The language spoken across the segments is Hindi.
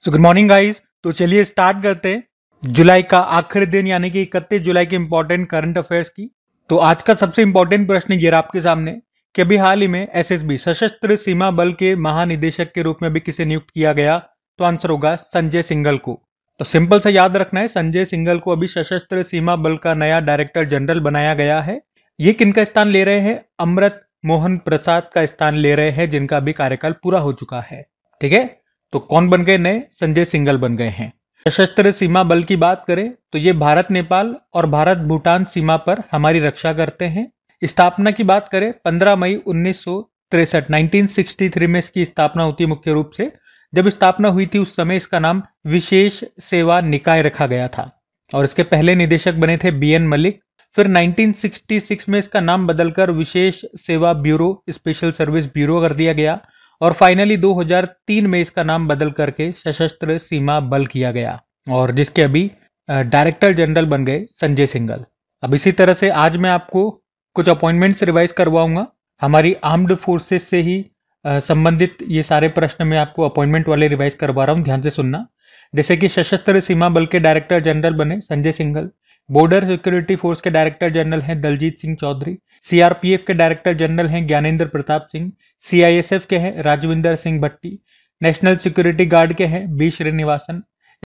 Good morning guys. तो चलिए स्टार्ट करते हैं जुलाई का आखिरी दिन यानी कि 31 जुलाई के इंपॉर्टेंट करंट अफेयर्स की। तो आज का सबसे इंपॉर्टेंट प्रश्न ये रहा आपके सामने कि अभी हाल ही में एसएसबी सशस्त्र सीमा बल के महानिदेशक के रूप में भी किसे नियुक्त किया गया। तो आंसर होगा संजय सिंघल को। तो सिंपल सा याद रखना है, संजय सिंघल को अभी सशस्त्र सीमा बल का नया डायरेक्टर जनरल बनाया गया है। ये किनका स्थान ले रहे हैं? अमृत मोहन प्रसाद का स्थान ले रहे हैं, जिनका अभी कार्यकाल पूरा हो चुका है। ठीक है, तो कौन बन गए नए? संजय सिंघल बन गए हैं। सशस्त्र सीमा बल की बात करें तो ये भारत नेपाल और भारत भूटान सीमा पर हमारी रक्षा करते हैं। स्थापना की बात करें 15 मई 1963 1963 में इसकी स्थापना होती है। मुख्य रूप से जब स्थापना हुई थी उस समय इसका नाम विशेष सेवा निकाय रखा गया था और इसके पहले निदेशक बने थे बीएन मलिक। फिर 1966 में इसका नाम बदलकर विशेष सेवा ब्यूरो स्पेशल सर्विस ब्यूरो कर दिया गया और फाइनली 2003 में इसका नाम बदल करके सशस्त्र सीमा बल किया गया और जिसके अभी डायरेक्टर जनरल बन गए संजय सिंघल। अब इसी तरह से आज मैं आपको कुछ अपॉइंटमेंट्स रिवाइज करवाऊंगा। हमारी आर्म्ड फोर्सेस से ही संबंधित ये सारे प्रश्न मैं आपको अपॉइंटमेंट वाले रिवाइज करवा रहा हूँ, ध्यान से सुनना। जैसे कि सशस्त्र सीमा बल के डायरेक्टर जनरल बने Sanjay Singhal. Border Security Force के डायरेक्टर जनरल हैं दलजीत सिंह चौधरी। सीआरपीएफ के डायरेक्टर जनरल हैं ज्ञानेंद्र प्रताप सिंह। सीआईएसएफ के हैं Rajwinder Singh Bhatti. National Security Guard के हैं B Srinivasan.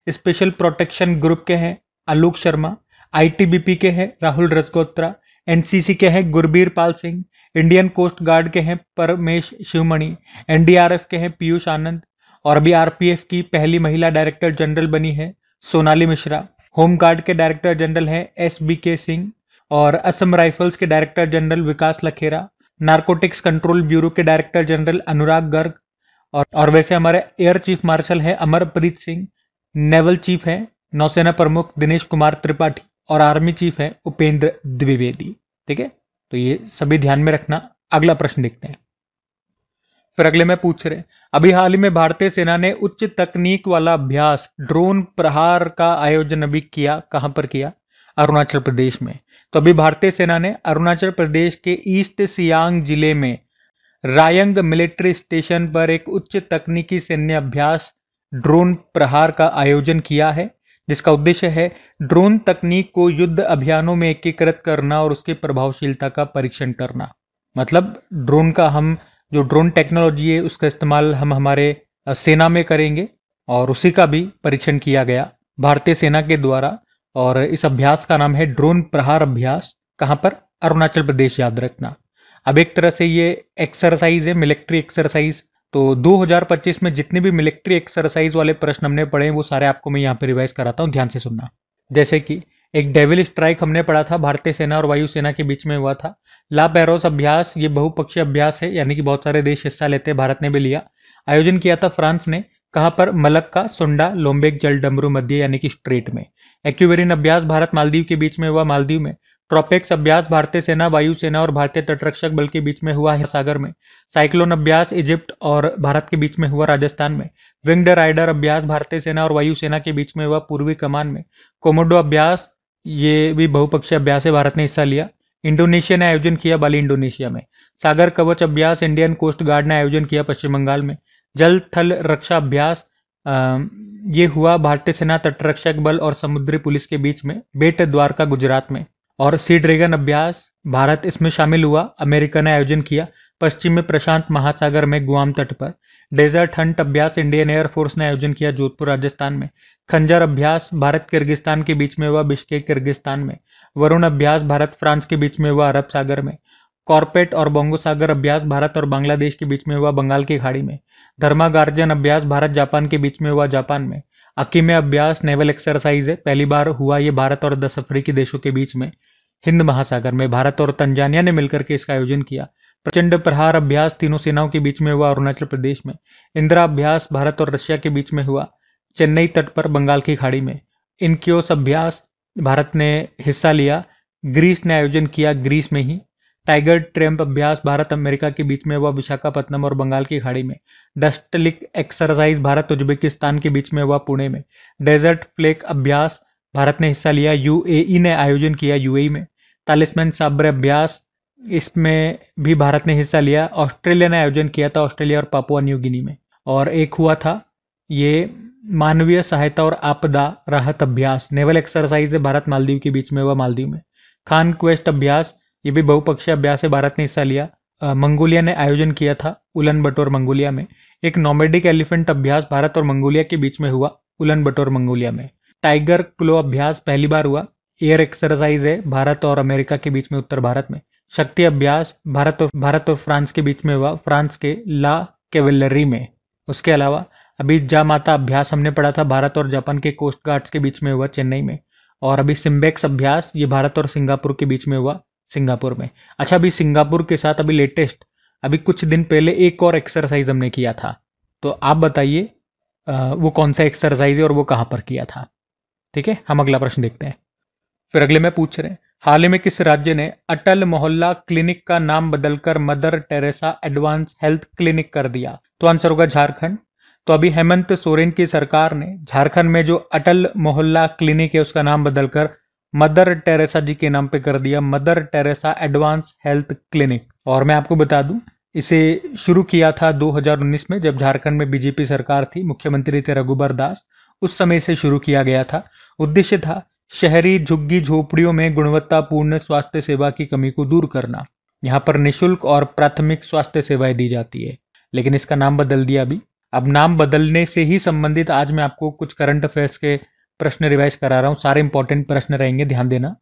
Special Protection Group के हैं आलोक शर्मा। आईटीबीपी के हैं राहुल रजगोत्रा। एनसीसी के हैं Gurbir Pal Singh. Indian coast guard के हैं परमेश शिवमणि। एनडीआरएफ के हैं पीयूष आनंद और अभी आरपीएफ की पहली महिला डायरेक्टर जनरल बनी है सोनाली मिश्रा। होम गार्ड के डायरेक्टर जनरल हैं एसबीके सिंह और असम राइफल्स के डायरेक्टर जनरल विकास लखेरा। नारकोटिक्स कंट्रोल ब्यूरो के डायरेक्टर जनरल अनुराग गर्ग और वैसे हमारे एयर चीफ मार्शल हैं अमरप्रीत सिंह। नेवल चीफ हैं नौसेना प्रमुख दिनेश कुमार त्रिपाठी और आर्मी चीफ हैं उपेंद्र द्विवेदी। ठीक है, तो ये सभी ध्यान में रखना। अगला प्रश्न देखते हैं। फिर अगले में पूछ रहे अभी हाल ही में भारतीय सेना ने उच्च तकनीक वाला अभ्यास ड्रोन प्रहार का आयोजन अभी किया। कहां पर किया? अरुणाचल प्रदेश में। तो अभी भारतीय सेना ने अरुणाचल प्रदेश के ईस्ट सियांग जिले में रायंग मिलिट्री स्टेशन पर एक उच्च तकनीकी सैन्य अभ्यास ड्रोन प्रहार का आयोजन किया है, जिसका उद्देश्य है ड्रोन तकनीक को युद्ध अभियानों में एकीकृत करना और उसकी प्रभावशीलता का परीक्षण करना। मतलब ड्रोन का हम जो ड्रोन टेक्नोलॉजी है उसका इस्तेमाल हम हमारे सेना में करेंगे और उसी का भी परीक्षण किया गया भारतीय सेना के द्वारा और इस अभ्यास का नाम है ड्रोन प्रहार अभ्यास। कहां पर? अरुणाचल प्रदेश, याद रखना। अब एक तरह से ये एक्सरसाइज है, मिलिट्री एक्सरसाइज। तो 2025 में जितने भी मिलिट्री एक्सरसाइज वाले प्रश्न हमने पढ़े वो सारे आपको मैं यहाँ पे रिवाइज कराता हूँ, ध्यान से सुनना। जैसे कि एक डेविल स्ट्राइक हमने पढ़ा था, भारतीय सेना और वायुसेना के बीच में हुआ था। ला पैरोस अभ्यास, ये बहुपक्षीय अभ्यास है, यानी कि बहुत सारे देश हिस्सा लेते हैं, भारत ने भी लिया। आयोजन किया था फ्रांस ने। कहां पर? मलक्का सुंडा लोम्बेक जलडमरू मध्य यानी कि स्ट्रेट में। एक्यूवेरिन अभ्यास भारत मालदीव के बीच में हुआ, मालदीव में। ट्रोपेक्स अभ्यास भारतीय सेना वायुसेना और भारतीय तटरक्षक बल के बीच में हुआ है, सागर में। साइक्लोन अभ्यास इजिप्ट और भारत के बीच में हुआ, राजस्थान में। विंग्ड राइडर अभ्यास भारतीय सेना और वायुसेना के बीच में हुआ, पूर्वी कमान में। कोमोडो अभ्यास, ये भी बहुपक्षीय अभ्यास है, भारत ने हिस्सा लिया। इंडोनेशिया ने आयोजन किया, बाली इंडोनेशिया में। सागर कवच अभ्यास इंडियन कोस्ट गार्ड ने आयोजन किया, पश्चिम बंगाल में। जल थल रक्षा अभ्यास ये हुआ भारतीय सेना तटरक्षक बल और समुद्री पुलिस के बीच में, बेट द्वारका गुजरात में। और सी ड्रैगन अभ्यास भारत इसमें शामिल हुआ, अमेरिका ने आयोजन किया, पश्चिम में प्रशांत महासागर में गुआम तट पर। डेजर्ट हंट अभ्यास इंडियन एयरफोर्स ने आयोजन किया, जोधपुर राजस्थान में। खंजर अभ्यास भारत किर्गिस्तान के बीच में हुआ, बिश्केक किर्गिस्तान में। वरुण अभ्यास भारत फ्रांस के बीच में हुआ, अरब सागर में। कॉर्पेट और बोंगो सागर अभ्यास भारत और बांग्लादेश के बीच में हुआ, बंगाल की खाड़ी में। धर्मा गार्जन अभ्यास भारत जापान के बीच में हुआ, जापान में। अकीमे अभ्यास नेवल एक्सरसाइज है, पहली बार हुआ ये भारत और 10 अफ्रीकी देशों के बीच में, हिंद महासागर में। भारत और तंजानिया ने मिलकर के इसका आयोजन किया। प्रचंड प्रहार अभ्यास तीनों सेनाओं के बीच में हुआ, अरुणाचल प्रदेश में। इंदिरा अभ्यास भारत और रशिया के बीच में हुआ, चेन्नई तट पर, बंगाल की खाड़ी में। इनक्योस अभ्यास भारत ने हिस्सा लिया, ग्रीस ने आयोजन किया, ग्रीस में ही। टाइगर ट्रैम्प अभ्यास भारत अमेरिका के बीच में हुआ, विशाखापत्तनम और बंगाल की खाड़ी में। डस्टलिक एक्सरसाइज भारत उज्बेकिस्तान के बीच में हुआ, पुणे में। डेजर्ट फ्लेक अभ्यास भारत ने हिस्सा लिया, यूएई ने आयोजन किया, यूएई में। तालिस्मैन साब्र अभ्यास इसमें भी भारत ने हिस्सा लिया, ऑस्ट्रेलिया ने आयोजन किया था, ऑस्ट्रेलिया और पापुआ न्यू गिनी में। और एक हुआ था ये मानवीय सहायता और आपदा राहत अभ्यास नेवल एक्सरसाइज है भारत मालदीव के बीच में हुआ मालदीव में। खान क्वेस्ट अभ्यास, ये भी बहुपक्षीय अभ्यास है, भारत ने हिस्सा लिया, मंगोलिया ने आयोजन किया था उलन बटोर मंगोलिया में। एक नोमैडिक एलिफेंट अभ्यास भारत और मंगोलिया के बीच में हुआ उलन बटोर मंगोलिया में। टाइगर क्लो अभ्यास पहली बार हुआ, एयर एक्सरसाइज है भारत और अमेरिका के बीच में उत्तर भारत में। शक्ति अभ्यास भारत और फ्रांस के बीच में हुआ, फ्रांस के ला कैवेलरी में। उसके अलावा अभी जामाता अभ्यास हमने पढ़ा था, भारत और जापान के कोस्ट गार्ड्स के बीच में हुआ चेन्नई में। और अभी सिम्बेक्स अभ्यास ये भारत और सिंगापुर के बीच में हुआ सिंगापुर में। अच्छा, अभी सिंगापुर के साथ अभी लेटेस्ट अभी कुछ दिन पहले एक और एक्सरसाइज हमने किया था, तो आप बताइए वो कौन सा एक्सरसाइज है और वो कहाँ पर किया था। ठीक है, हम अगला प्रश्न देखते हैं। फिर अगले में पूछ रहे हैं, हाल ही में किस राज्य ने अटल मोहल्ला क्लिनिक का नाम बदलकर mother Teresa advance health clinic कर दिया? तो आंसर होगा झारखंड। तो अभी हेमंत सोरेन की सरकार ने झारखंड में जो अटल मोहल्ला क्लिनिक है उसका नाम बदलकर मदर टेरेसा जी के नाम पे कर दिया, mother Teresa advance health clinic. और मैं आपको बता दूं, इसे शुरू किया था 2019 में, जब झारखंड में बीजेपी सरकार थी, मुख्यमंत्री थे रघुबर दास, उस समय से शुरू किया गया था। उद्देश्य था शहरी झुग्गी झोपड़ियों में गुणवत्तापूर्ण स्वास्थ्य सेवा की कमी को दूर करना। यहाँ पर निःशुल्क और प्राथमिक स्वास्थ्य सेवाएं दी जाती है, लेकिन इसका नाम बदल दिया अभी। अब नाम बदलने से ही संबंधित आज मैं आपको कुछ करंट अफेयर्स के प्रश्न रिवाइज करा रहा हूँ, सारे इंपॉर्टेंट प्रश्न रहेंगे, ध्यान देना।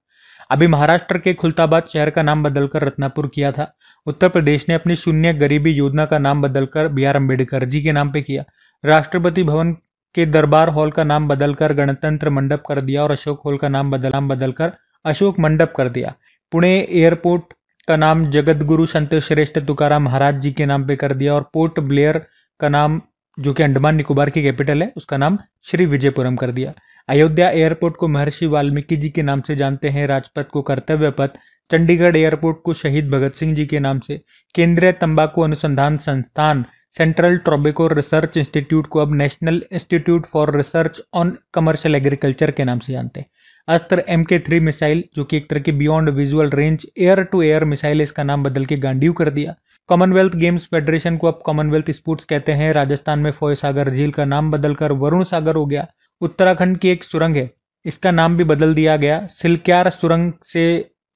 अभी महाराष्ट्र के खुलताबाद शहर का नाम बदलकर रत्नापुर किया था। उत्तर प्रदेश ने अपनी शून्य गरीबी योजना का नाम बदलकर BR अम्बेडकर जी के नाम पे किया। राष्ट्रपति भवन के दरबार हॉल का नाम बदलकर गणतंत्र मंडप कर दिया और अशोक हॉल का नाम बदलकर अशोक मंडप कर दिया। पुणे एयरपोर्ट का नाम जगतगुरु संत श्रेष्ठ तुकाराम महाराज जी के नाम पे कर दिया और पोर्ट ब्लेयर का नाम, जो कि अंडमान निकोबार की कैपिटल है, उसका नाम श्री विजयपुरम कर दिया। अयोध्या एयरपोर्ट को महर्षि वाल्मीकि जी के नाम से जानते हैं, राजपथ को कर्तव्य पथ, चंडीगढ़ एयरपोर्ट को शहीद भगत सिंह जी के नाम से, केंद्रीय तंबाकू अनुसंधान संस्थान सेंट्रल टोबैको रिसर्च इंस्टीट्यूट को अब national institute for research on commercial agriculture के नाम से जानते हैं। अस्त्र MK3 मिसाइल, जो कि एक तरह की beyond visual range air to air missile है, इसका नाम बदल के गांडीव कर दिया। कॉमनवेल्थ गेम्स फेडरेशन को अब कॉमनवेल्थ स्पोर्ट्स कहते हैं। राजस्थान में फोय सागर झील का नाम बदलकर वरुण सागर हो गया। उत्तराखंड की एक सुरंग है, इसका नाम भी बदल दिया गया। सिलक्यार सुरंग से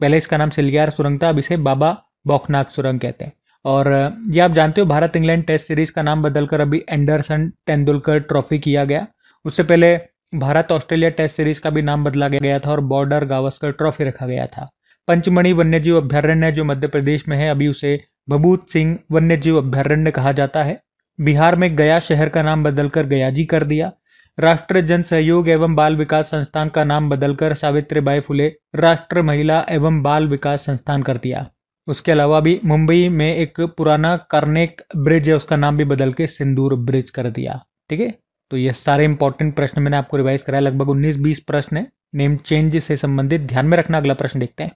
पहले इसका नाम सिलक्यार सुरंग था, अब इसे बाबा बौखनाथ सुरंग कहते हैं। और ये आप जानते हो, भारत इंग्लैंड टेस्ट सीरीज का नाम बदलकर अभी एंडरसन तेंदुलकर ट्रॉफी किया गया। उससे पहले भारत ऑस्ट्रेलिया टेस्ट सीरीज का भी नाम बदला गया था और बॉर्डर गावस्कर ट्रॉफी रखा गया था। पंचमढ़ी वन्यजीव अभ्यारण्य जो मध्य प्रदेश में है, अभी उसे भभूत सिंह वन्यजीव अभ्यारण्य कहा जाता है। बिहार में गया शहर का नाम बदलकर गयाजी कर दिया। राष्ट्रीय जन सहयोग एवं बाल विकास संस्थान का नाम बदलकर सावित्रीबाई फुले राष्ट्रीय महिला एवं बाल विकास संस्थान कर दिया। उसके अलावा भी मुंबई में एक पुराना कार्नेक ब्रिज है, उसका नाम भी बदल के सिंदूर ब्रिज कर दिया। ठीक है, तो ये सारे इंपॉर्टेंट प्रश्न मैंने आपको रिवाइज कराया, लगभग 19-20 प्रश्न है नेम चेंज से संबंधित, ध्यान में रखना। अगला प्रश्न देखते हैं।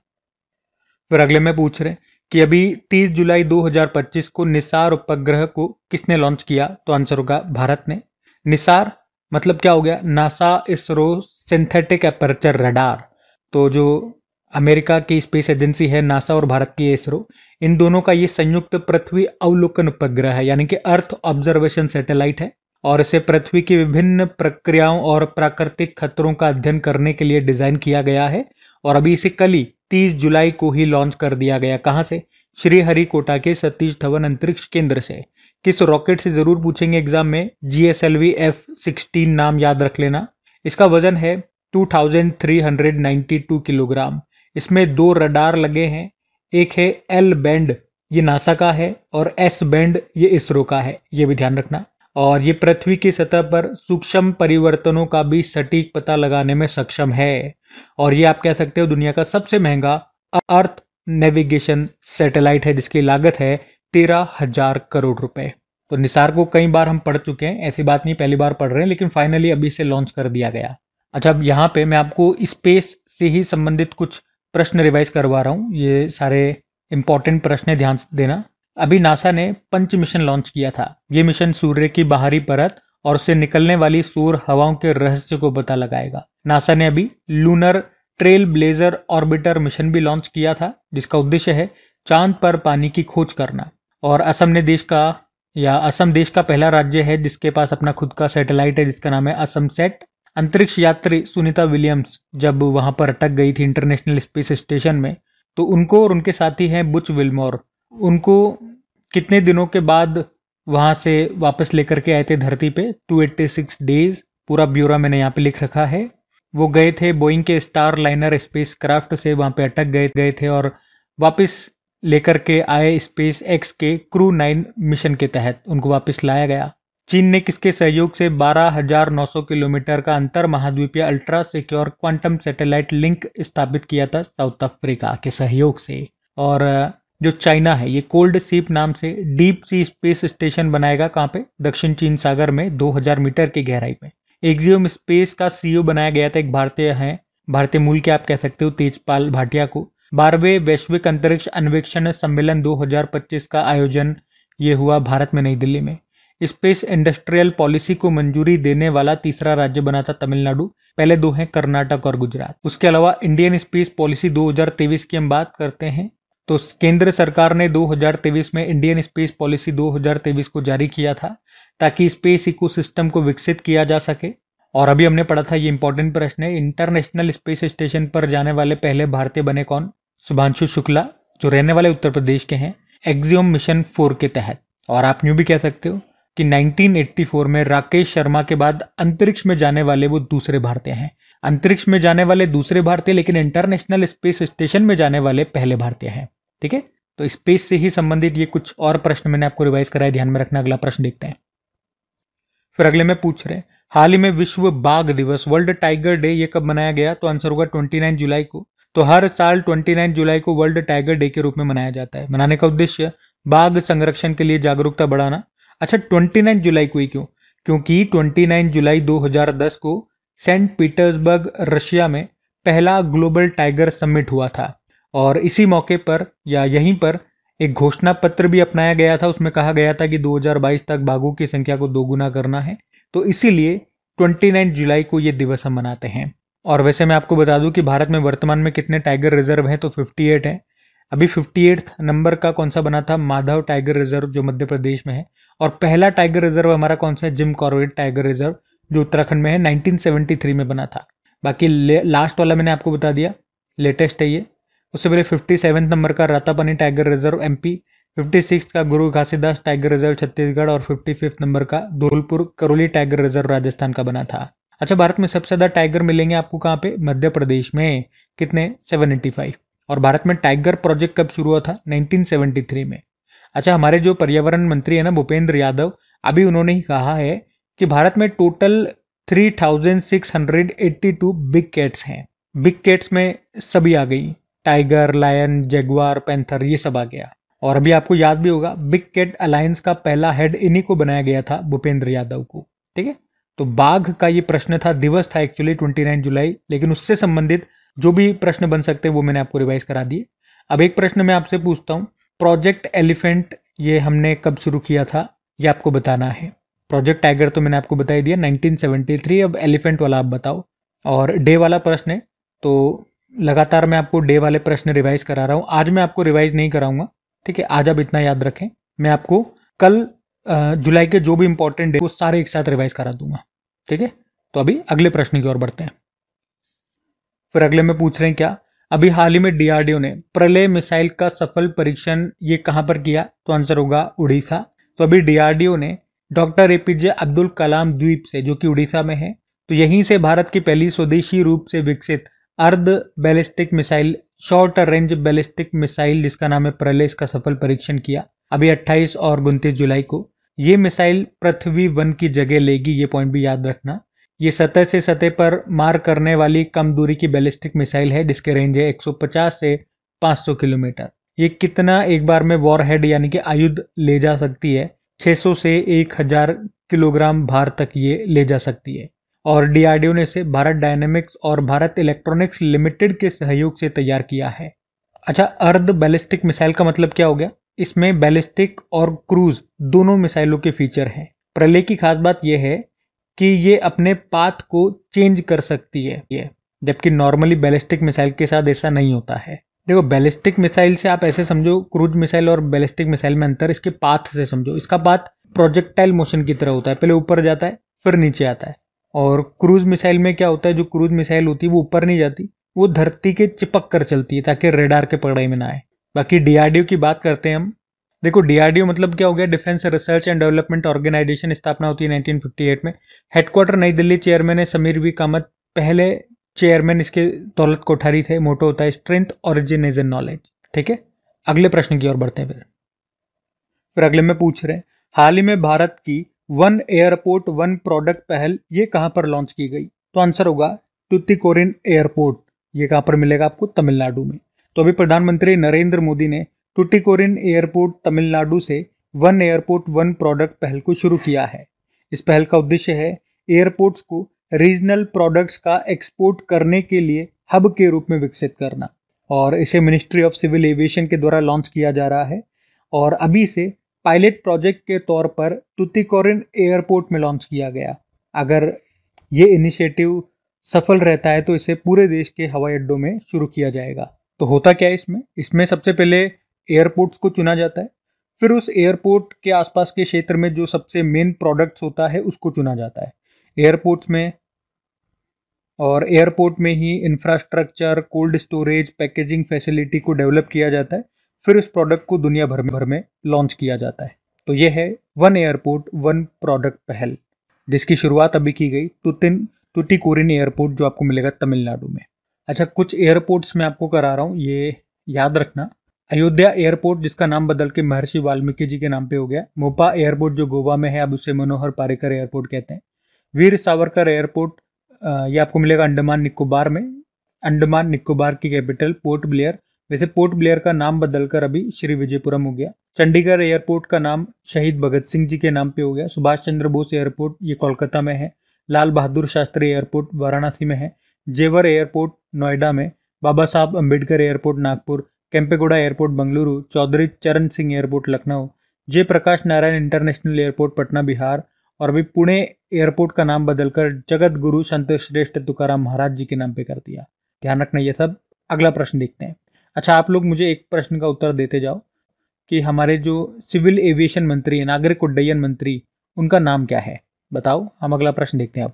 फिर अगले में पूछ रहे कि अभी 30 जुलाई 2025 को निसार उपग्रह को किसने लॉन्च किया? तो आंसर होगा भारत ने। निसार मतलब क्या हो गया? NASA ISRO synthetic aperture radar. तो जो अमेरिका की स्पेस एजेंसी है नासा और भारत की इसरो, इन दोनों का ये संयुक्त पृथ्वी अवलोकन उपग्रह है, यानी कि अर्थ ऑब्जर्वेशन सैटेलाइट है, और इसे पृथ्वी की विभिन्न प्रक्रियाओं और प्राकृतिक खतरों का अध्ययन करने के लिए डिजाइन किया गया है। और अभी इसे कल ही 30 जुलाई को ही लॉन्च कर दिया गया। कहां से? श्रीहरिकोटा के सतीश धवन अंतरिक्ष केंद्र से। किस रॉकेट से जरूर पूछेंगे एग्जाम में, GSLV F-16 नाम याद रख लेना। इसका वजन है 2392 किलोग्राम। इसमें 2 रडार लगे हैं, एक है L बैंड, ये नासा का है, और S बैंड ये इसरो का है, ये भी ध्यान रखना। और ये पृथ्वी की सतह पर सूक्ष्म परिवर्तनों का भी सटीक पता लगाने में सक्षम है। और ये आप कह सकते हो दुनिया का सबसे महंगा अर्थ नेविगेशन सैटेलाइट है, जिसकी लागत है 13,000 करोड़ रुपए। तो निसार को कई बार हम पढ़ चुके हैं, ऐसी बात नहीं पहली बार पढ़ रहे हैं, लेकिन फाइनली अभी से लॉन्च कर दिया गया। अच्छा, अब यहाँ पे मैं आपको स्पेस से ही संबंधित कुछ प्रश्न रिवाइज करवा रहा हूँ, ये सारे इंपॉर्टेंट प्रश्न है, ध्यान देना। अभी नासा ने पंच मिशन लॉन्च किया था। ये मिशन सूर्य की बाहरी परत और उससे निकलने वाली सौर हवाओं के रहस्य को पता लगाएगा। नासा ने अभी lunar trail blazer orbiter mission भी लॉन्च किया था, जिसका उद्देश्य है चांद पर पानी की खोज करना। और असम ने देश का या असम देश का पहला राज्य है जिसके पास अपना खुद का सैटेलाइट है जिसका नाम है असम सेट। अंतरिक्ष यात्री सुनीता विलियम्स जब वहां पर अटक गई थी इंटरनेशनल स्पेस स्टेशन में, तो उनको और उनके साथी हैं बुच विल्मोर, उनको कितने दिनों के बाद वहां से वापस लेकर के आए थे धरती पे? 286 डेज। पूरा ब्यौरा मैंने यहाँ पे लिख रखा है। वो गए थे बोइंग के स्टार लाइनर स्पेस क्राफ्ट से, वहां पे अटक गए थे और वापस लेकर के आए स्पेस एक्स के क्रू 9 मिशन के तहत उनको वापस लाया गया। चीन ने किसके सहयोग से 12,900 किलोमीटर का अंतर महाद्वीपीय ultra secure quantum satellite link स्थापित किया था? साउथ अफ्रीका के सहयोग से। और जो चाइना है ये कोल्ड सीप नाम से डीप सी स्पेस स्टेशन बनाएगा। कहाँ पे? दक्षिण चीन सागर में 2000 मीटर की गहराई में। एक्सियोम स्पेस का सीईओ बनाया गया था एक भारतीय है, भारतीय मूल के आप कह सकते हो, तेजपाल भाटिया को। 12वें वैश्विक अंतरिक्ष अन्वेषण सम्मेलन 2025 का आयोजन ये हुआ भारत में नई दिल्ली में। स्पेस इंडस्ट्रियल पॉलिसी को मंजूरी देने वाला तीसरा राज्य बना था तमिलनाडु। पहले दो हैं कर्नाटक और गुजरात। उसके अलावा इंडियन स्पेस पॉलिसी 2023 की हम बात करते हैं तो केंद्र सरकार ने 2023 में इंडियन स्पेस पॉलिसी 2023 को जारी किया था ताकि स्पेस इकोसिस्टम को विकसित किया जा सके। और अभी हमने पढ़ा था, ये इंपॉर्टेंट प्रश्न है, इंटरनेशनल स्पेस स्टेशन पर जाने वाले पहले भारतीय बने कौन? शुभांशु शुक्ला, जो रहने वाले उत्तर प्रदेश के हैं, एक्सियोम मिशन 4 के तहत। और आप यूं भी कह सकते हो कि 1984 में राकेश शर्मा के बाद अंतरिक्ष में जाने वाले वो दूसरे भारतीय हैं। अंतरिक्ष में जाने वाले दूसरे भारतीय, लेकिन इंटरनेशनल स्पेस स्टेशन में जाने वाले पहले भारतीय हैं। ठीक है, तो स्पेस से ही संबंधित ये कुछ और प्रश्न मैंने आपको रिवाइज कराया, ध्यान में रखना। अगला प्रश्न देखते हैं। फिर अगले में पूछ रहे हैं हाल ही में विश्व बाघ दिवस वर्ल्ड टाइगर डे ये कब मनाया गया? तो आंसर होगा 29 जुलाई को। तो हर साल 29 जुलाई को वर्ल्ड टाइगर डे के रूप में मनाया जाता है। मनाने का उद्देश्य बाघ संरक्षण के लिए जागरूकता बढ़ाना। अच्छा, 29 जुलाई को ही क्यों? क्योंकि 29 जुलाई 2010 को सेंट पीटर्सबर्ग रशिया में पहला ग्लोबल टाइगर समिट हुआ था और इसी मौके पर या यहीं पर एक घोषणा पत्र भी अपनाया गया था। उसमें कहा गया था कि 2022 तक बाघों की संख्या को दोगुना करना है। तो इसीलिए 29 जुलाई को ये दिवस हम मनाते हैं। और वैसे मैं आपको बता दूं कि भारत में वर्तमान में कितने टाइगर रिजर्व हैं? तो 58 हैं। अभी 58 नंबर का कौन सा बना था? माधव टाइगर रिजर्व, जो मध्य प्रदेश में है। और पहला टाइगर रिजर्व हमारा कौन सा है? जिम कॉर्बेट टाइगर रिजर्व, जो उत्तराखंड में है, 1973 में बना था। बाकी लास्ट वाला मैंने आपको बता दिया, लेटेस्ट है ये। उससे पहले 57 नंबर का रातापानी टाइगर रिजर्व एमपी, 56 का गुरु घासीदास टाइगर रिजर्व छत्तीसगढ़ और 55 नंबर का धौलपुर करौली टाइगर रिजर्व राजस्थान का बना था। अच्छा, भारत में सबसे ज्यादा टाइगर मिलेंगे आपको कहाँ पे? मध्य प्रदेश में। कितने? 785। और भारत में टाइगर प्रोजेक्ट कब शुरू हुआ था? 1973 में। अच्छा, हमारे जो पर्यावरण मंत्री है ना भूपेंद्र यादव, अभी उन्होंने ही कहा है कि भारत में टोटल 3682 बिग कैट्स हैं। बिग कैट्स में सभी आ गई, टाइगर, लायन, जगुआर, पैंथर, ये सब आ गया। और अभी आपको याद भी होगा बिग कैट अलायंस का पहला हेड इन्हीं को बनाया गया था, भूपेंद्र यादव को। ठीक है, तो बाघ का ये प्रश्न था, दिवस था एक्चुअली 29 जुलाई, लेकिन उससे संबंधित जो भी प्रश्न बन सकते हैं वो मैंने आपको रिवाइज करा दिए। अब एक प्रश्न मैं आपसे पूछता हूँ, प्रोजेक्ट एलिफेंट ये हमने कब शुरू किया था? ये आपको बताना है। प्रोजेक्ट टाइगर तो मैंने आपको बता ही दिया 1973। अब एलिफेंट वाला आप बताओ। और डे वाला प्रश्न है, तो लगातार मैं आपको डे वाले प्रश्न रिवाइज करा रहा हूँ। आज मैं आपको रिवाइज नहीं कराऊंगा, ठीक है? आज आप इतना याद रखें, मैं आपको कल जुलाई के जो भी इंपॉर्टेंट डे वो सारे एक साथ रिवाइज करा दूंगा। ठीक है, तो अभी अगले प्रश्न की ओर बढ़ते हैं। फिर अगले में पूछ रहे हैं क्या? अभी हाल ही में डीआरडीओ ने प्रलय मिसाइल का सफल परीक्षण ये कहां पर किया? तो आंसर होगा उड़ीसा। तो अभी डीआरडीओ ने डॉक्टर एपीजे अब्दुल कलाम द्वीप से, जो कि उड़ीसा में है, तो यहीं से भारत की पहली स्वदेशी रूप से विकसित अर्ध ballistic missile, short range ballistic missile जिसका नाम है प्रलय, इसका सफल परीक्षण किया अभी 28 और 29 जुलाई को। ये मिसाइल पृथ्वी 1 की जगह लेगी, ये पॉइंट भी याद रखना। ये सतह से सतह पर मार करने वाली कम दूरी की बैलिस्टिक मिसाइल है जिसके रेंज है 150 से 500 किलोमीटर। ये कितना एक बार में वॉरहेड यानी कि आयुध ले जा सकती है? 600 से 1000 किलोग्राम भार तक ये ले जा सकती है। और डीआरडीओ ने इसे भारत डायनेमिक्स और भारत इलेक्ट्रॉनिक्स लिमिटेड के सहयोग से तैयार किया है। अच्छा, अर्ध बैलिस्टिक मिसाइल का मतलब क्या हो गया? इसमें बैलिस्टिक और क्रूज दोनों मिसाइलों के फीचर हैं। प्रलय की खास बात यह है कि ये अपने पाथ को चेंज कर सकती है, जबकि नॉर्मली बैलिस्टिक मिसाइल के साथ ऐसा नहीं होता है। देखो बैलिस्टिक मिसाइल से आप ऐसे समझो, क्रूज मिसाइल और बैलिस्टिक मिसाइल में अंतर इसके पाथ से समझो। इसका पाथ प्रोजेक्टाइल मोशन की तरह होता है, पहले ऊपर जाता है फिर नीचे आता है। और क्रूज मिसाइल में क्या होता है, जो क्रूज मिसाइल होती है वो ऊपर नहीं जाती, वो धरती के चिपक कर चलती है ताकि रेडार के पकड़ाई में ना आए। बाकी डीआरडीओ की बात करते हैं हम। देखो डीआरडीओ मतलब क्या हो गया, Defence Research and Development Organisation, स्थापना होती है 1958 में। हेडक्वार्टर नई दिल्ली, चेयरमैन है समीर वी कामत, पहले चेयरमैन इसके दौलत कोठारी थे। मोटो होता है strength, origin is in knowledge. ठीक है, अगले प्रश्न की ओर बढ़ते हैं। फिर अगले में पूछ रहे हैं, हाल ही में भारत की वन एयरपोर्ट वन प्रोडक्ट पहल ये कहां पर लॉन्च की गई? तो आंसर होगा टुटिकोरिन एयरपोर्ट। ये कहां पर मिलेगा आपको? तमिलनाडु में। तो अभी प्रधानमंत्री नरेंद्र मोदी ने टुटिकोरिन एयरपोर्ट तमिलनाडु से वन एयरपोर्ट वन प्रोडक्ट पहल को शुरू किया है। इस पहल का उद्देश्य है एयरपोर्ट्स को रीजनल प्रोडक्ट्स का एक्सपोर्ट करने के लिए हब के रूप में विकसित करना, और इसे मिनिस्ट्री ऑफ सिविल एविएशन के द्वारा लॉन्च किया जा रहा है। और अभी से पायलट प्रोजेक्ट के तौर पर टुटिकोरिन एयरपोर्ट में लॉन्च किया गया। अगर ये इनिशिएटिव सफल रहता है तो इसे पूरे देश के हवाई अड्डों में शुरू किया जाएगा। तो होता क्या है इसमें सबसे पहले एयरपोर्ट्स को चुना जाता है, फिर उस एयरपोर्ट के आसपास के क्षेत्र में जो सबसे मेन प्रोडक्ट्स होता है उसको चुना जाता है एयरपोर्ट्स में। और एयरपोर्ट में ही infrastructure, cold storage, packaging facility को डेवलप किया जाता है, फिर उस प्रोडक्ट को दुनिया भर में लॉन्च किया जाता है। तो ये है वन एयरपोर्ट वन प्रोडक्ट पहल, जिसकी शुरुआत अभी की गई टुटिकोरिन एयरपोर्ट, जो आपको मिलेगा तमिलनाडु में। अच्छा, कुछ एयरपोर्ट्स मैं आपको करा रहा हूँ, ये याद रखना। अयोध्या एयरपोर्ट, जिसका नाम बदल के महर्षि वाल्मीकि जी के नाम पे हो गया। मोपा एयरपोर्ट जो गोवा में है, अब उसे मनोहर पारिकर एयरपोर्ट कहते हैं। वीर सावरकर एयरपोर्ट, ये आपको मिलेगा अंडमान निकोबार में। अंडमान निकोबार की कैपिटल पोर्ट ब्लेयर, वैसे पोर्ट ब्लेयर का नाम बदलकर अभी श्री विजयपुरम हो गया। चंडीगढ़ एयरपोर्ट का नाम शहीद भगत सिंह जी के नाम पे हो गया। सुभाष चंद्र बोस एयरपोर्ट, ये कोलकाता में है। लाल बहादुर शास्त्री एयरपोर्ट वाराणसी में है। जेवर एयरपोर्ट नोएडा में। Baba Sahab Ambedkar Airport Nagpur. Kempegowda Airport Bengaluru. Chaudhary Charan Singh Airport Lucknow. Jayaprakash Narayan International Airport Patna Bihar. और अभी पुणे एयरपोर्ट का नाम बदलकर जगत गुरु संत श्रेष्ठ तुकाराम महाराज जी के नाम पे कर दिया। ध्यान रखना ये सब। अगला प्रश्न देखते हैं। अच्छा, आप लोग मुझे एक प्रश्न का उत्तर देते जाओ कि हमारे जो सिविल एविएशन मंत्री है, नागरिक उड्डयन मंत्री, उनका नाम क्या है? बताओ। हम अगला प्रश्न देखते हैं अब।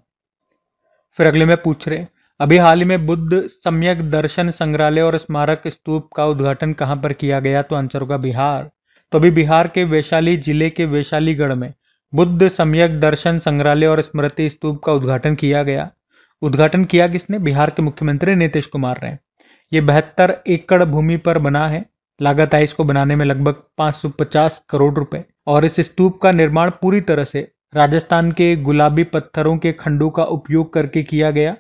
फिर अगले में पूछ रहे, अभी हाल ही में बुद्ध सम्यक दर्शन संग्रहालय और स्मारक स्तूप का उद्घाटन कहां पर किया गया? तो आंसर होगा बिहार। तो अभी बिहार के वैशाली जिले के वैशालीगढ़ में बुद्ध सम्यक दर्शन संग्रहालय और स्मृति स्तूप का उद्घाटन किया गया। उद्घाटन किया किसने? बिहार के मुख्यमंत्री नीतीश कुमार ने। ये 72 एकड़ भूमि पर बना है। लागत आई इसको बनाने में लगभग 550 करोड़ रुपए। और इस स्तूप का निर्माण पूरी तरह से राजस्थान के गुलाबी पत्थरों के खंडों का उपयोग करके किया गया।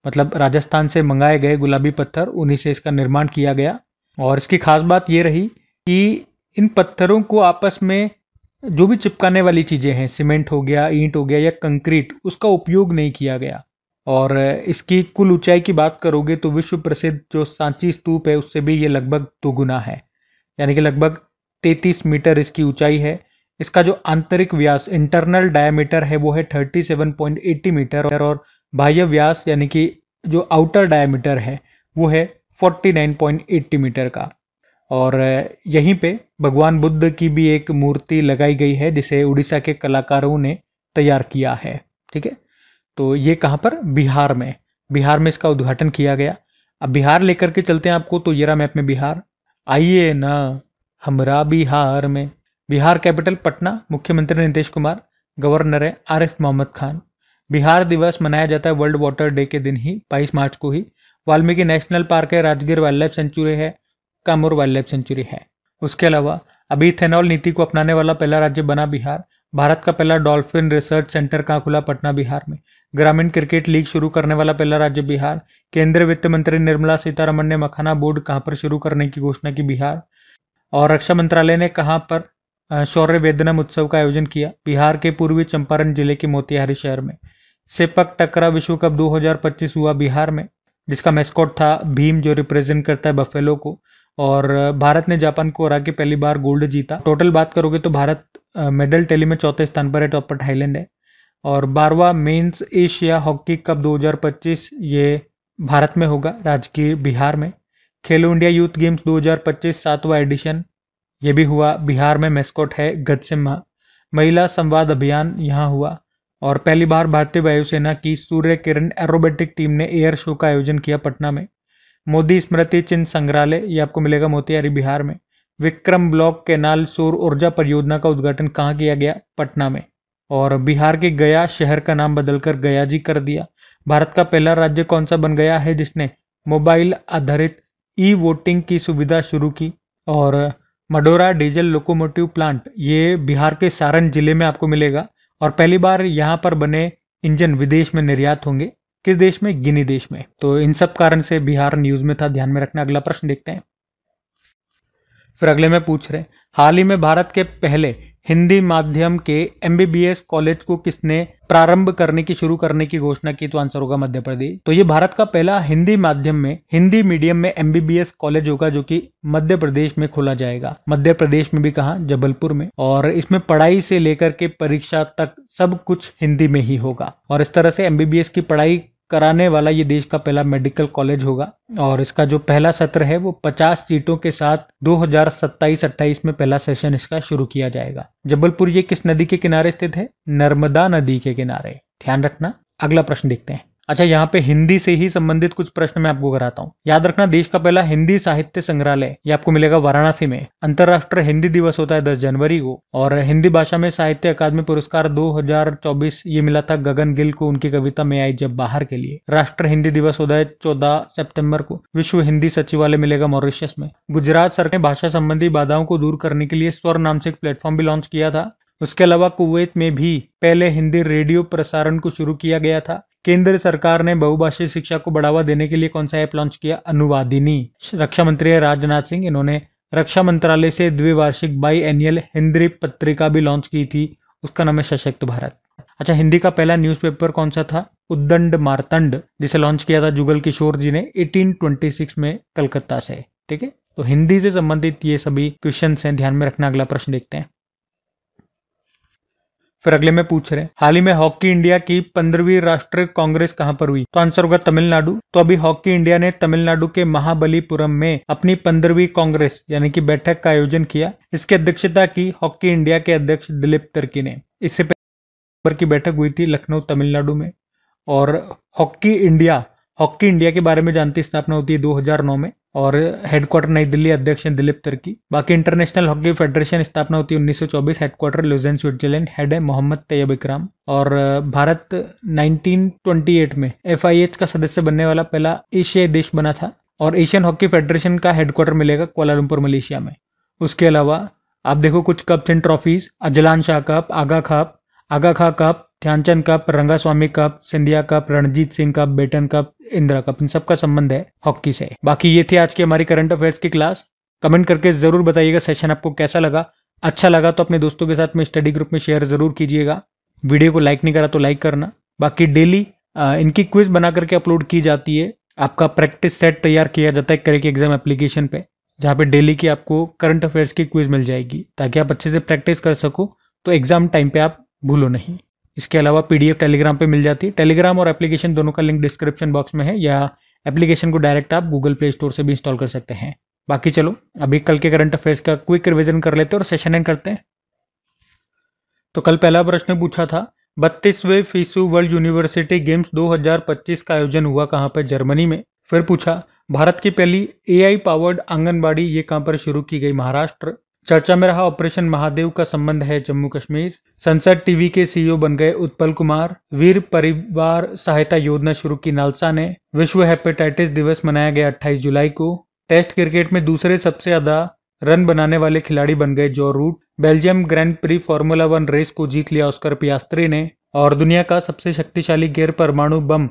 मतलब राजस्थान से मंगाए गए गुलाबी पत्थर, उन्हीं से इसका निर्माण किया गया। और इसकी खास बात ये रही कि इन पत्थरों को आपस में जो भी चिपकाने वाली चीजें हैं, सीमेंट हो गया, ईंट हो गया या कंक्रीट, उसका उपयोग नहीं किया गया। और इसकी कुल ऊंचाई की बात करोगे तो विश्व प्रसिद्ध जो सांची स्तूप है उससे भी ये लगभग दोगुना है, यानी कि लगभग 33 मीटर इसकी ऊंचाई है। इसका जो आंतरिक व्यास, इंटरनल डायमीटर है, वो है 37.80 मीटर। और बाह्य व्यास यानी कि जो आउटर डायमीटर है वो है 49.80 मीटर का। और यहीं पे भगवान बुद्ध की भी एक मूर्ति लगाई गई है, जिसे उड़ीसा के कलाकारों ने तैयार किया है। ठीक है, तो ये कहाँ पर? बिहार में। बिहार में इसका उद्घाटन किया गया। अब बिहार लेकर के चलते हैं आपको, तो ये रहा मैप में बिहार। आइए ना हमरा बिहार में। बिहार कैपिटल पटना। मुख्यमंत्री नीतीश कुमार। गवर्नर है आरिफ मोहम्मद खान। बिहार दिवस मनाया जाता है वर्ल्ड वाटर डे के दिन ही, 22 मार्च को ही। वाल्मीकि नेशनल पार्क है। राजगीर वाइल्ड लाइफ सेंचुरी है। कामोर वाइल्ड लाइफ सेंचुरी है। उसके अलावा अभी इथेनॉल नीति को अपनाने वाला पहला राज्य बना बिहार। भारत का पहला डॉल्फिन रिसर्च सेंटर कहाँ खुला? पटना बिहार में। ग्रामीण क्रिकेट लीग शुरू करने वाला पहला राज्य बिहार। केंद्रीय वित्त मंत्री निर्मला सीतारमण ने मखाना बोर्ड कहाँ पर शुरू करने की घोषणा की? बिहार। और रक्षा मंत्रालय ने कहाँ पर शौर्य वेदनम उत्सव का आयोजन किया? बिहार के पूर्वी चंपारण जिले के मोतिहारी शहर में। सेपक टकरा विश्व कप 2025 हुआ बिहार में, जिसका मैस्कॉट था भीम, जो रिप्रेजेंट करता है बफेलो को। और भारत ने जापान को हरा के पहली बार गोल्ड जीता। टोटल बात करोगे तो भारत मेडल टैली में चौथे स्थान पर है, टॉप पर थाईलैंड है। और 12वां मेंस एशिया हॉकी कप 2025 ये भारत में होगा, राजगीर बिहार में। खेलो इंडिया यूथ गेम्स 2025 7वां एडिशन, ये भी हुआ। बिहार में मैस्कॉट है गजसिम्हा। महिला संवाद अभियान यहाँ हुआ। और पहली बार भारतीय वायुसेना की सूर्य किरण एरोबेटिक टीम ने एयर शो का आयोजन किया पटना में। मोदी स्मृति चिन्ह संग्रहालय, ये आपको मिलेगा मोतिहारी बिहार में। विक्रम ब्लॉक केनाल सौर ऊर्जा परियोजना का उद्घाटन कहाँ किया गया? पटना में। और बिहार के गया शहर का नाम बदलकर गया जी कर दिया। भारत का पहला राज्य कौन सा बन गया है जिसने मोबाइल आधारित ई वोटिंग की सुविधा शुरू की? और मडोरा डीजल लोकोमोटिव प्लांट, ये बिहार के सारण जिले में आपको मिलेगा। और पहली बार यहाँ पर बने इंजन विदेश में निर्यात होंगे। किस देश में? गिनी देश में। तो इन सब कारण से बिहार न्यूज में था, ध्यान में रखना। अगला प्रश्न देखते हैं। फिर अगले में पूछ रहे, हाल ही में भारत के पहले हिंदी माध्यम के एमबीबीएस कॉलेज को किसने प्रारंभ करने की शुरू करने की घोषणा की? तो आंसर होगा मध्य प्रदेश। तो ये भारत का पहला हिंदी माध्यम में हिंदी मीडियम में एमबीबीएस कॉलेज होगा जो कि मध्य प्रदेश में खोला जाएगा। मध्य प्रदेश में भी कहाँ? जबलपुर में। और इसमें पढ़ाई से लेकर के परीक्षा तक सब कुछ हिंदी में ही होगा। और इस तरह से एमबीबीएस की पढ़ाई कराने वाला ये देश का पहला मेडिकल कॉलेज होगा। और इसका जो पहला सत्र है वो 50 सीटों के साथ 2027-28 में पहला सेशन इसका शुरू किया जाएगा। जबलपुर ये किस नदी के किनारे स्थित है? नर्मदा नदी के किनारे, ध्यान रखना। अगला प्रश्न देखते हैं। अच्छा, यहाँ पे हिंदी से ही संबंधित कुछ प्रश्न मैं आपको कराता हूँ। याद रखना, देश का पहला हिंदी साहित्य संग्रहालय ये आपको मिलेगा वाराणसी में। अंतर्राष्ट्रीय हिंदी दिवस होता है 10 जनवरी को। और हिंदी भाषा में साहित्य अकादमी पुरस्कार 2024 ये मिला था गगन गिल को, उनकी कविता में आई जब बाहर के लिए। राष्ट्रीय हिंदी दिवस होता है 14 सितंबर को। विश्व हिंदी सचिवालय मिलेगा मॉरिशस में। गुजरात सरकार ने भाषा संबंधी बाधाओं को दूर करने के लिए स्वर नाम से एक प्लेटफॉर्म भी लॉन्च किया था। उसके अलावा कुवैत में भी पहले हिंदी रेडियो प्रसारण को शुरू किया गया था। केंद्र सरकार ने बहुभाषी शिक्षा को बढ़ावा देने के लिए कौन सा ऐप लॉन्च किया? अनुवादिनी। रक्षा मंत्री राजनाथ सिंह, इन्होंने रक्षा मंत्रालय से द्विवार्षिक बाई एनियल हिंदी पत्रिका भी लॉन्च की थी, उसका नाम है सशक्त भारत। अच्छा, हिंदी का पहला न्यूज़पेपर कौन सा था? उद्दंड मार्तंड, जिसे लॉन्च किया था जुगल किशोर जी ने 1826 में कलकत्ता से। ठीक है, तो हिंदी से संबंधित ये सभी क्वेश्चन हैं, ध्यान में रखना। अगला प्रश्न देखते हैं। फिर अगले में पूछ रहे, हाल ही में हॉकी इंडिया की 15वीं राष्ट्रीय कांग्रेस कहां पर हुई? तो आंसर होगा तमिलनाडु। तो अभी हॉकी इंडिया ने तमिलनाडु के महाबलीपुरम में अपनी 15वीं कांग्रेस यानी कि बैठक का आयोजन किया। इसकी अध्यक्षता की हॉकी इंडिया के अध्यक्ष दिलीप तिर्की ने। इससे पहले की बैठक हुई थी लखनऊ तमिलनाडु में। और हॉकी इंडिया के बारे में जानती स्थापना होती है 2009 में। और हेडक्वार्टर नई दिल्ली, अध्यक्ष हैं दिलीप तिर्की। बाकी इंटरनेशनल हॉकी फेडरेशन स्थापना होती है 1924, हेडक्वार्टर लुज़ेन स्विट्जरलैंड, हेड है मोहम्मद तैयब इकराम। और भारत 1928 में FIH का सदस्य बनने वाला पहला एशियाई देश बना था। और एशियन हॉकी फेडरेशन का हेडक्वार्टर मिलेगा कुआलालंपुर मलेशिया में। उसके अलावा आप देखो कुछ cups and trophies, Azlan Shah cup, Aga Khan cup, Dhyanchand cup, Rangaswamy cup, Scindia cup, Ranjit Singh cup, Beighton cup, Indira cup, इन सबका संबंध है हॉकी से। बाकी ये थी आज की हमारी करंट अफेयर्स की क्लास। कमेंट करके जरूर बताइएगा सेशन आपको कैसा लगा। अच्छा लगा तो अपने दोस्तों के साथ में स्टडी ग्रुप में शेयर जरूर कीजिएगा। वीडियो को लाइक नहीं करा तो लाइक करना। बाकी डेली इनकी क्विज बना करके अपलोड की जाती है। आपका प्रैक्टिस सेट तैयार किया जाता है करेक्ट एग्जाम एप्लीकेशन पे, जहाँ पे डेली की आपको करंट अफेयर्स की क्विज मिल जाएगी, ताकि आप अच्छे से प्रैक्टिस कर सको तो एग्जाम टाइम पे आप भूलो नहीं। इसके अलावा PDF टेलीग्राम पे मिल जाती है। टेलीग्राम और एप्लीकेशन दोनों का लिंक डिस्क्रिप्शन बॉक्स में है, या एप्लीकेशन को डायरेक्ट आप गूगल प्ले स्टोर से भी इंस्टॉल कर सकते हैं। बाकी चलो अभी कल के करंट अफेयर्स का क्विक रिवीजन कर लेते हैं और सेशन एंड करते हैं। तो कल पहला प्रश्न पूछा था 32वें फीसू वर्ल्ड यूनिवर्सिटी गेम्स 2025 का आयोजन हुआ कहाँ पर? जर्मनी में। फिर पूछा भारत की पहली AI पावर्ड आंगनबाड़ी ये कहाँ पर शुरू की गई? महाराष्ट्र। चर्चा में रहा ऑपरेशन महादेव का संबंध है जम्मू कश्मीर। संसद टीवी के CEO बन गए उत्पल कुमार। वीर परिवार सहायता योजना शुरू की नालसा ने। विश्व हेपेटाइटिस दिवस मनाया गया 28 जुलाई को। टेस्ट क्रिकेट में दूसरे सबसे ज्यादा रन बनाने वाले खिलाड़ी बन गए Joe Root. Belgium Grand Prix Formula 1 race को जीत लिया ऑस्कर पियास्त्री ने। और दुनिया का सबसे शक्तिशाली गैर परमाणु बम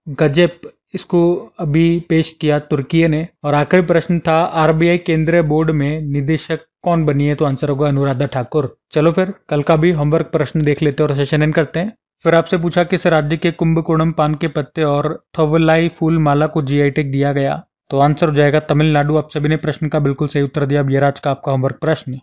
गजेप, इसको अभी पेश किया तुर्की ने। और आखिरी प्रश्न था RBI केंद्रीय बोर्ड में निदेशक कौन बनी है? तो आंसर होगा अनुराधा ठाकुर। चलो फिर कल का भी होमवर्क प्रश्न देख लेते हैं और सेशन एंड करते हैं। फिर आपसे पूछा किस राज्य के कुंभकोणम पान के पत्ते और थोवलाई फूल माला को GI टैग दिया गया? तो आंसर हो जाएगा तमिलनाडु। आप सभी ने प्रश्न का बिल्कुल सही उत्तर दिया। अब ये आज का आपका होमवर्क प्रश्न।